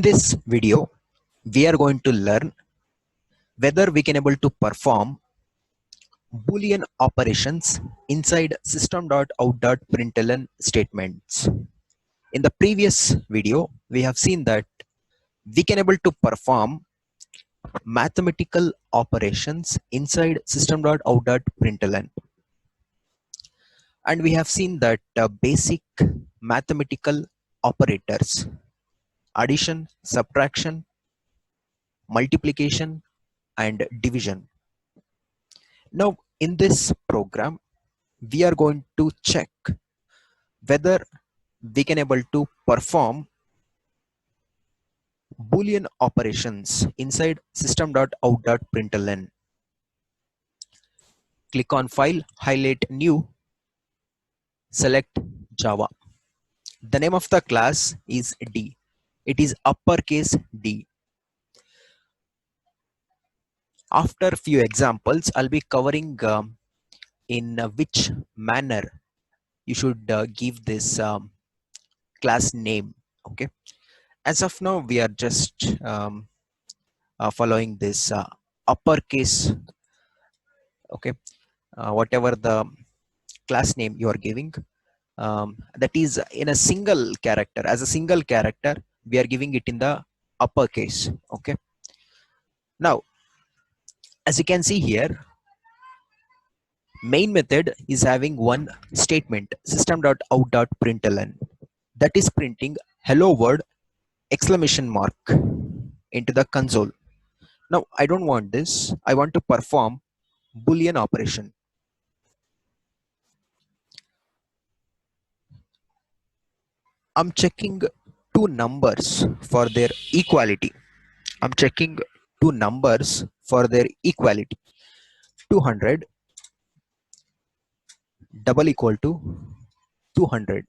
In this video, we are going to learn whether we can able to perform Boolean operations inside system.out.println statements. In the previous video, we have seen that we can able to perform mathematical operations inside system.out.println, and we have seen that basic mathematical operators: addition, subtraction, multiplication, and division. Now, in this program, we are going to check whether we can able to perform Boolean operations inside system.out.println. Click on File, highlight New, select Java. The name of the class is D. It is uppercase D. After a few examples, I'll be covering in which manner you should give this class name. Okay. As of now, we are just following this uppercase. Okay. Whatever the class name you are giving, that is in a single character. As a single character, we are giving it in the uppercase. Okay. Now, as you can see here, main method is having one statement, system.out.println, that is printing hello world exclamation mark into the console. Now, I don't want this. I want to perform Boolean operation. I'm checking two numbers for their equality. I'm checking two numbers for their equality. 200 double equal to 200.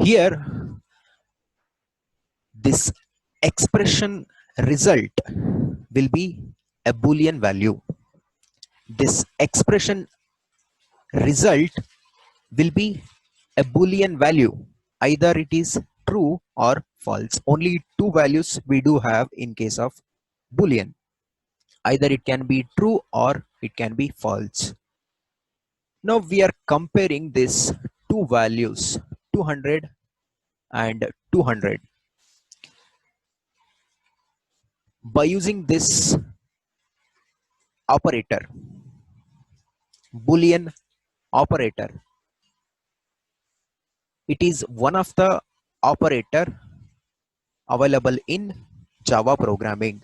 Here, this expression result will be a Boolean value. This expression result will be a Boolean value. Either it is true or false. Only two values we do have in case of Boolean. Either it can be true or it can be false. Now we are comparing these two values, 200 and 200. By using this operator, Boolean operator, it is one of the operator available in Java programming.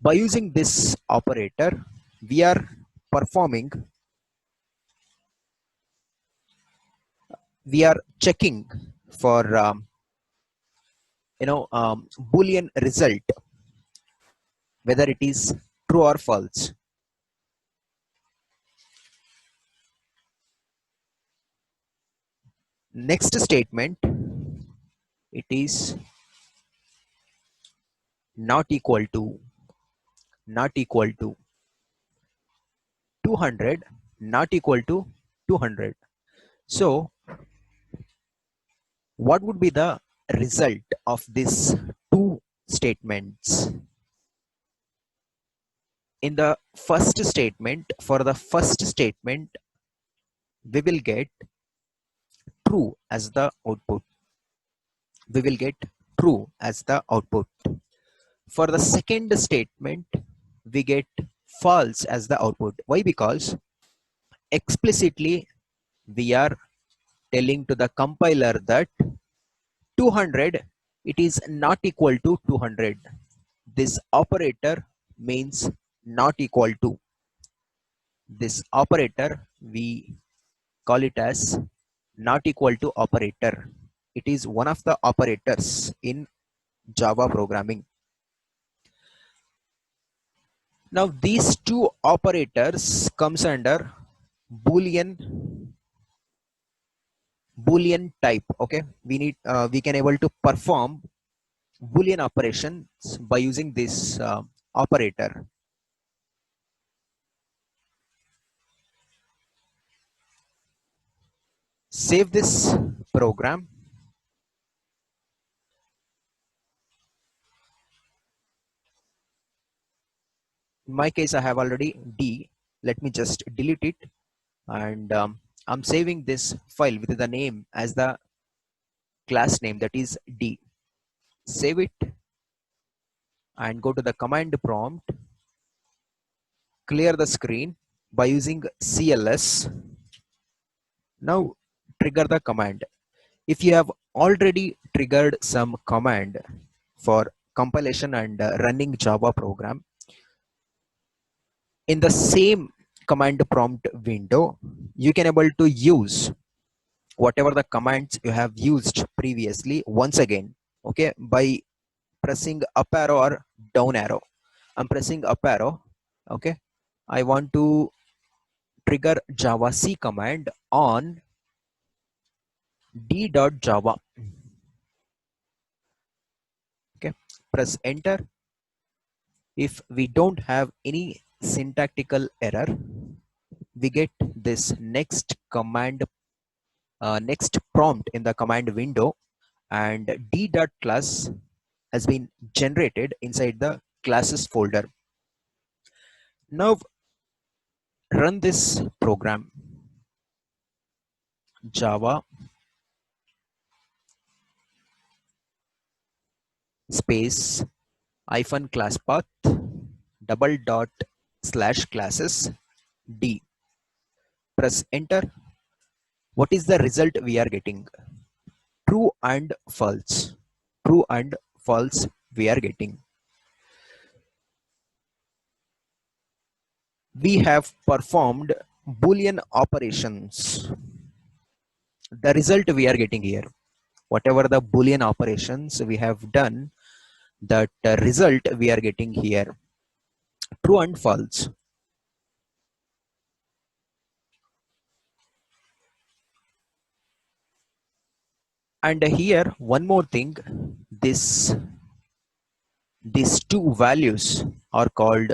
By using this operator, we are performing, we are checking for Boolean result, whether it is true or false. Next statement, it is not equal to 200, not equal to 200. So what would be the result of these two statements? In the first statement, for the first statement, we will get true as the output. We will get true as the output. For the second statement, we get false as the output. Why? Because explicitly we are telling to the compiler that 200, it is not equal to 200. This operator means not equal to. This operator, we call it as not equal to operator. It is one of the operators in Java programming. Now these two operators comes under Boolean type. Okay, we can able to perform Boolean operations by using this operator. Save this program. In my case, I have already D. Let me just delete it, and I'm saving this file with the name as the class name, that is D. Save it and go to the command prompt, clear the screen by using CLS. Now trigger the command. If you have already triggered some command for compilation and running Java program, in the same command prompt window, you can able to use whatever the commands you have used previously once again, okay, by pressing up arrow or down arrow. I'm pressing up arrow, okay. I want to trigger Java C command on d.java, okay. Press enter. If we don't have any syntactical error, we get this next command, next prompt in the command window, and d.class has been generated inside the classes folder. Now run this program, Java space hyphen class path double dot slash classes D. Press enter. What is the result we are getting? True and false. True and false we are getting. We have performed Boolean operations. The result we are getting here, whatever the Boolean operations we have done, that result we are getting here, true and false. And here one more thing, these two values are called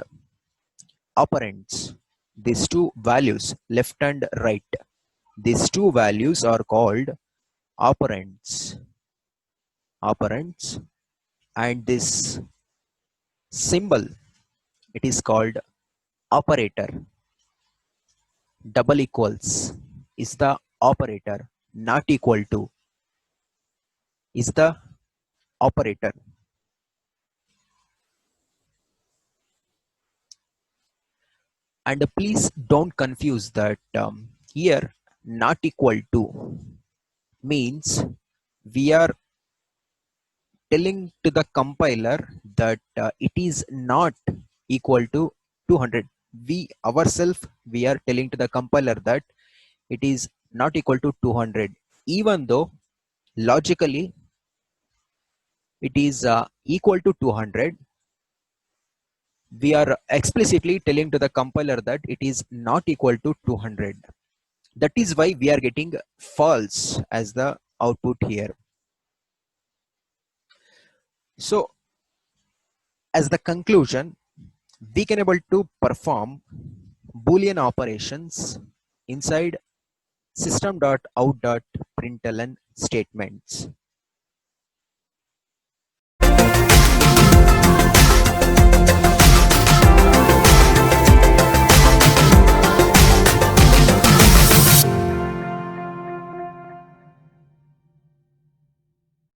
operands. These two values, left and right, these two values are called operands. Operands. And this symbol, it is called operator. Double equals is the operator. Not equal to is the operator. And please don't confuse that. Here not equal to means we are telling to the compiler that it is not equal to 200. We ourselves, we are telling to the compiler that it is not equal to 200, even though logically it is equal to 200. We are explicitly telling to the compiler that it is not equal to 200. That is why we are getting false as the output here. So as the conclusion, we can able to perform Boolean operations inside system.out.println statements.